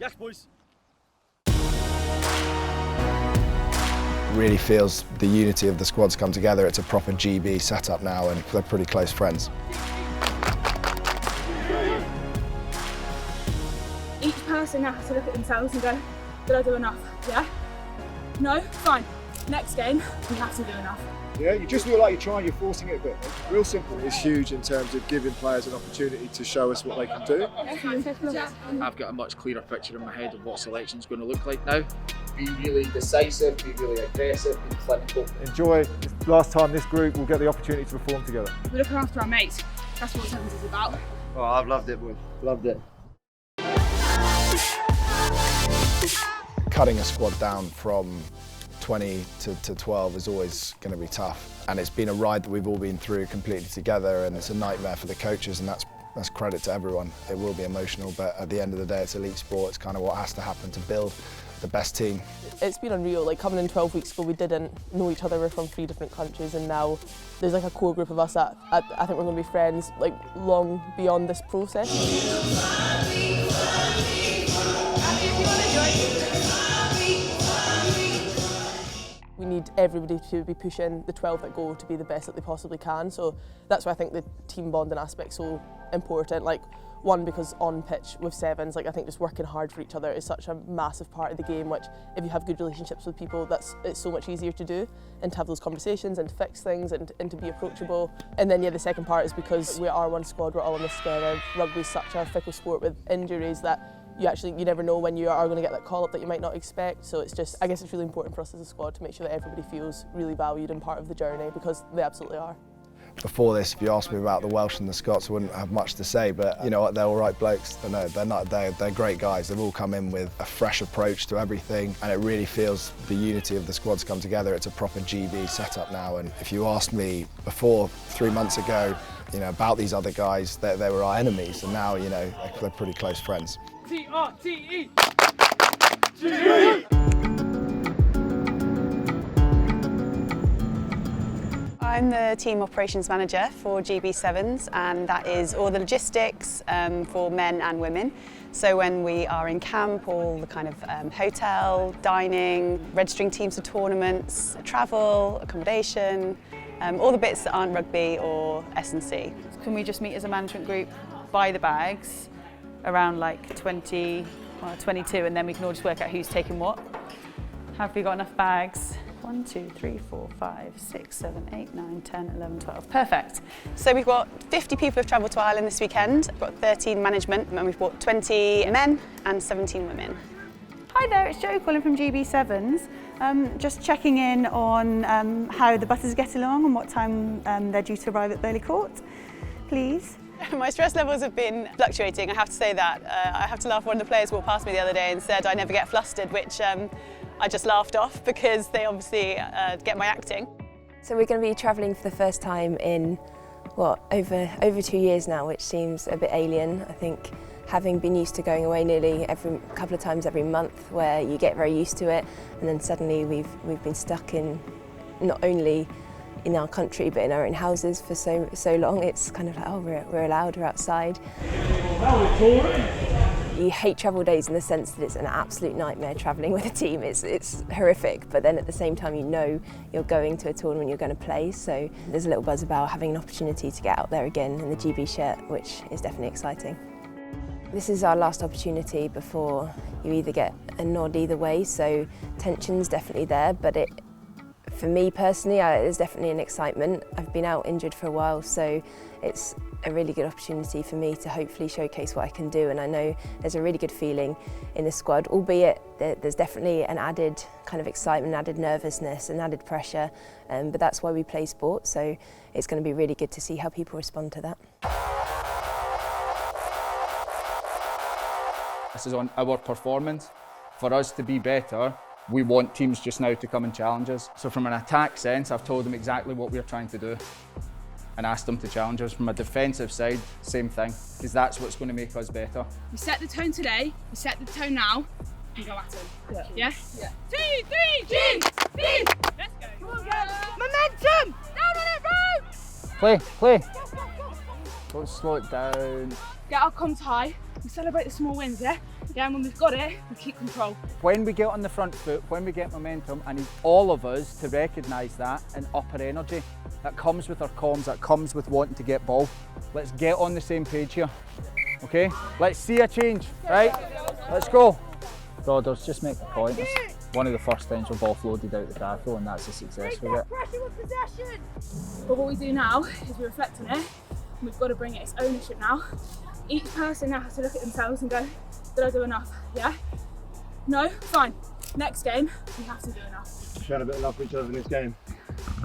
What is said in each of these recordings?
Yes, boys. Really feels the unity of the squad's come together. It's a proper GB setup now and they're pretty close friends. Each person now has to look at themselves and go, did I do enough? Yeah? No? Fine. Next game, we have to do enough. Yeah, you just feel like you're trying, you're forcing it a bit. Real simple. It's huge in terms of giving players an opportunity to show us what they can do. I've got a much clearer picture in my head of what selection's going to look like now. Be really decisive, be really aggressive, be clinical. Enjoy the last time this group will get the opportunity to perform together. We're looking after our mates. That's what Sevens is about. Oh, I've loved it, boys. Loved it. Cutting a squad down from 20 to 12 is always going to be tough, and it's been a ride that we've all been through completely together, and it's a nightmare for the coaches, and that's credit to everyone. It will be emotional, but at the end of the day it's elite sport. It's kind of what has to happen to build the best team. It's been unreal. Like, coming in 12 weeks ago we didn't know each other. We're from 3 different countries, and now there's like a core group of us that I think we're going to be friends like long beyond this process. We need everybody to be pushing the 12 that go to be the best that they possibly can. So that's why I think the team bonding aspect's so important. Like, one, because on pitch with sevens, like, I think just working hard for each other is such a massive part of the game, which if you have good relationships with people, it's so much easier to do, and to have those conversations and to fix things and to be approachable. And then, yeah, the second part is because we are one squad, we're all in this together. Rugby's such a fickle sport with injuries that you never know when you are going to get that call up that you might not expect. So it's just, I guess it's really important for us as a squad to make sure that everybody feels really valued and part of the journey, because they absolutely are. Before this, if you asked me about the Welsh and the Scots, I wouldn't have much to say, but you know what, they're all right blokes. They're great guys. They've all come in with a fresh approach to everything, and it really feels the unity of the squad's come together. It's a proper GB setup now, and if you asked me before 3 months ago, you know, about these other guys, they were our enemies, and now, you know, they're pretty close friends. T-R-T-E! I'm the team operations manager for GB7s, and that is all the logistics for men and women. So when we are in camp, all the kind of hotel, dining, registering teams for tournaments, travel, accommodation, all the bits that aren't rugby or S&C. Can we just meet as a management group, buy the bags, around like 22, and then we can all just work out who's taking what? Have we got enough bags? 1, 2, 3, 4, 5, 6, 7, 8, 9, 10, 11, 12. Perfect. So we've got 50 people who've travelled to Ireland this weekend. We've got 13 management, and we've got 20 men and 17 women. Hi there, it's Jo calling from GB7s. Just checking in on how the buses get along and what time they're due to arrive at Burley Court, please. My stress levels have been fluctuating, I have to say that. I have to laugh. One of the players walked past me the other day and said I never get flustered, which I just laughed off because they obviously get my acting. So we're going to be travelling for the first time in, over 2 years now, which seems a bit alien. I think having been used to going away nearly every couple of times every month, where you get very used to it, and then suddenly we've been stuck in not only in our country but in our own houses for so long. It's kind of like, oh, we're allowed, we're outside. You hate travel days in the sense that it's an absolute nightmare travelling with a team. It's horrific, but then at the same time you know you're going to a tournament, you're going to play, so there's a little buzz about having an opportunity to get out there again in the GB shirt, which is definitely exciting. This is our last opportunity before you either get a nod either way, so tension's definitely there, but for me personally, there's definitely an excitement. I've been out injured for a while, so it's a really good opportunity for me to hopefully showcase what I can do, and I know there's a really good feeling in the squad, albeit there's definitely an added kind of excitement, added nervousness and added pressure, but that's why we play sport, so it's going to be really good to see how people respond to that. This is on our performance. For us to be better, we want teams just now to come and challenge us. So from an attack sense, I've told them exactly what we're trying to do and asked them to challenge us. From a defensive side, same thing, because that's what's going to make us better. We set the tone today, we set the tone now, and go at them. Yeah? Yeah. 2, 3, G! Let's go. Come on, guys. Momentum! Down on it, bro! Play. Don't slow it down. Get our comms high, we celebrate the small wins, yeah? Yeah, and when we've got it, we keep control. When we get on the front foot, when we get momentum, I need all of us to recognise that and up our energy. That comes with our comms, that comes with wanting to get ball. Let's get on the same page here, okay? Let's see a change, right? Let's go. Brothers, just make the point. It's one of the first times we've offloaded out the tackle, and that's a success with it. But what we do now is we reflect on it, and we've got to bring it, it's ownership now. Each person now has to look at themselves and go, did I do enough? Yeah? No? Fine. Next game, we have to do enough. Showing a bit of love for each other in this game.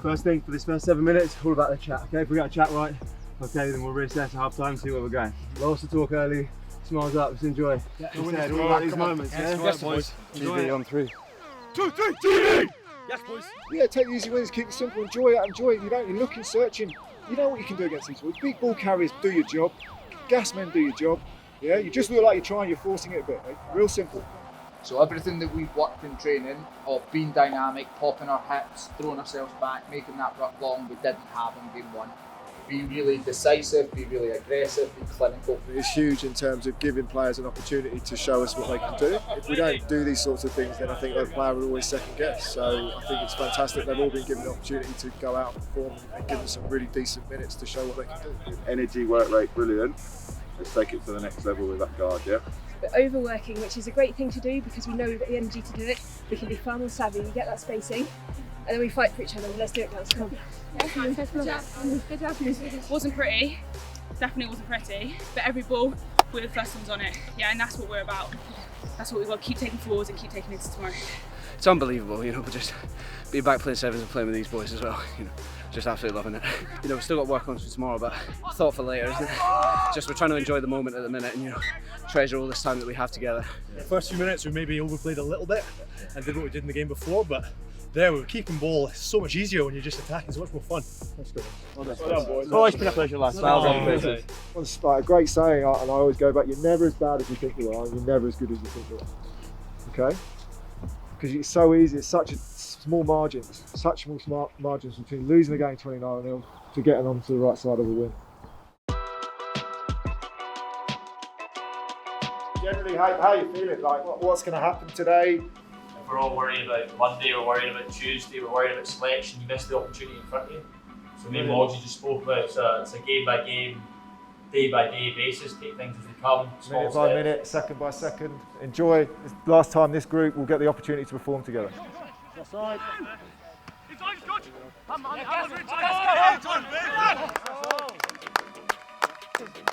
First thing for this first 7 minutes, all about the chat, okay? If we got a chat right, okay, then we'll reassess at half time, see where we're going. Lots to talk early, smiles up, let's enjoy. Yeah, all about these moments, yeah? Yes, boys. GB on 3. 2, 3, GB! Yes, boys. Yeah, take the easy wins, keep it simple, enjoy it, enjoy it. You're looking, searching. You know what you can do against these boys. Big ball carriers, do your job. Gas men, do your job. Yeah, you just look like you're trying, you're forcing it a bit, eh? Real simple. So everything that we've worked in training of being dynamic, popping our hips, throwing ourselves back, making that ruck long, we didn't have in game one. Be really decisive, be really aggressive, be clinical. It's huge in terms of giving players an opportunity to show us what they can do. If we don't do these sorts of things, then I think the player will always second guess. So I think it's fantastic they've all been given the opportunity to go out and perform and give them some really decent minutes to show what they can do. Energy, work rate, brilliant. Let's take it to the next level with that guard, yeah? But overworking, which is a great thing to do because we know we've got the energy to do it. We can be far more savvy, we get that spacing, and then we fight for each other. Let's do it, girls. Come on. Yeah, good job. Wasn't pretty, definitely wasn't pretty, but every ball, we're the first ones on it. Yeah, and that's what we're about. That's what we've got to keep taking forwards and keep taking into tomorrow. It's unbelievable, you know, but just being back playing sevens and playing with these boys as well, you know, just absolutely loving it. You know, we've still got work on for tomorrow, but thought for later, isn't it? Just we're trying to enjoy the moment at the minute and, you know, treasure all this time that we have together. The first few minutes we maybe overplayed a little bit and did what we did in the game before, but there we were keeping ball so much easier when you're just attacking, so much more fun. Let's go. Well done, boys. Oh, it's been a pleasure, lads. Well done. It's like a great saying, and I always go back, you're never as bad as you think you are, and you're never as good as you think you are. Okay? Because it's so easy, it's such a small margins, such small margins between losing the game 29-0 to getting onto the right side of a win. Generally, how are you feeling? Like, what's going to happen today? If we're all worried about Monday, we're worried about Tuesday, we're worried about selection, you miss the opportunity in front of you. So maybe what you just spoke about, it's a game by game, day by day basis, take things as they come. Minute by minute, second by second. Enjoy. It's the last time this group will get the opportunity to perform together. Offside.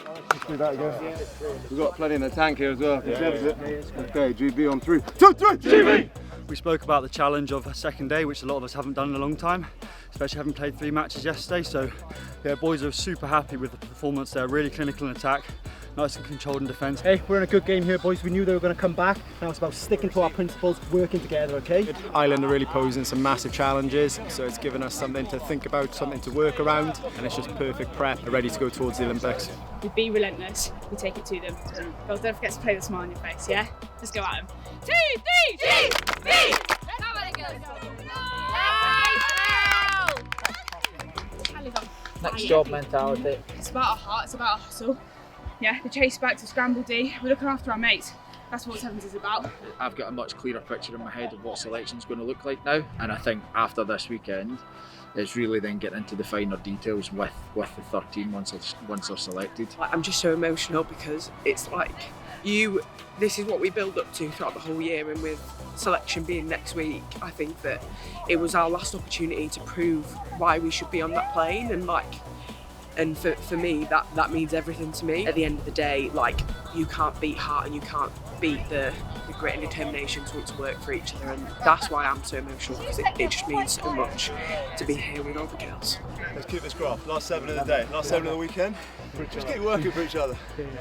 Let's do that again. We've got plenty in the tank here as well. Yeah. Okay, GB on 3. 2, 3, GB! We spoke about the challenge of a second day, which a lot of us haven't done in a long time, especially having played 3 matches yesterday. So, yeah, boys are super happy with the performance. They're really clinical in attack, nice and controlled in defence. Hey, we're in a good game here, boys. We knew they were going to come back. Now it's about sticking to our principles, working together, okay? Ireland are really posing some massive challenges, so it's given us something to think about, something to work around, and it's just perfect prep, ready to go towards the Olympics. We be relentless, we take it to them. Girls, don't forget to play the smile on your face, yeah? Just go at them. 2, 3, G, B! Next job mentality. It's about our heart, it's about our hustle. Yeah, the chase back to scramble D, we're looking after our mates. That's what Sevens is about. I've got a much clearer picture in my head of what selection's going to look like now, and I think after this weekend, it's really then getting into the finer details with the 13 once they're selected. I'm just so emotional because it's like this is what we build up to throughout the whole year, and with selection being next week, I think that it was our last opportunity to prove why we should be on that plane, and for me that means everything to me. At the end of the day, like, you can't beat heart and you can't beat the grit and determination to want to work for each other, and that's why I'm so emotional, because it just means so much to be here with all the girls. Let's keep this graph. Last 7 of the day, last 7 of the weekend. Just keep working for each other.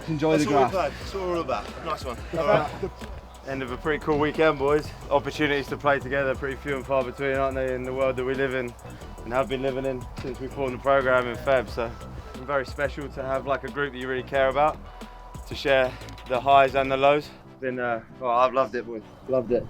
Enjoy that's the graph. That's what we're all about. Nice one. All right. End of a pretty cool weekend, boys. Opportunities to play together, pretty few and far between, aren't they, in the world that we live in and have been living in since we formed the programme in Feb. So it's very special to have like a group that you really care about, to share the highs and the lows. It's been, well, I've loved it, boys. Loved it.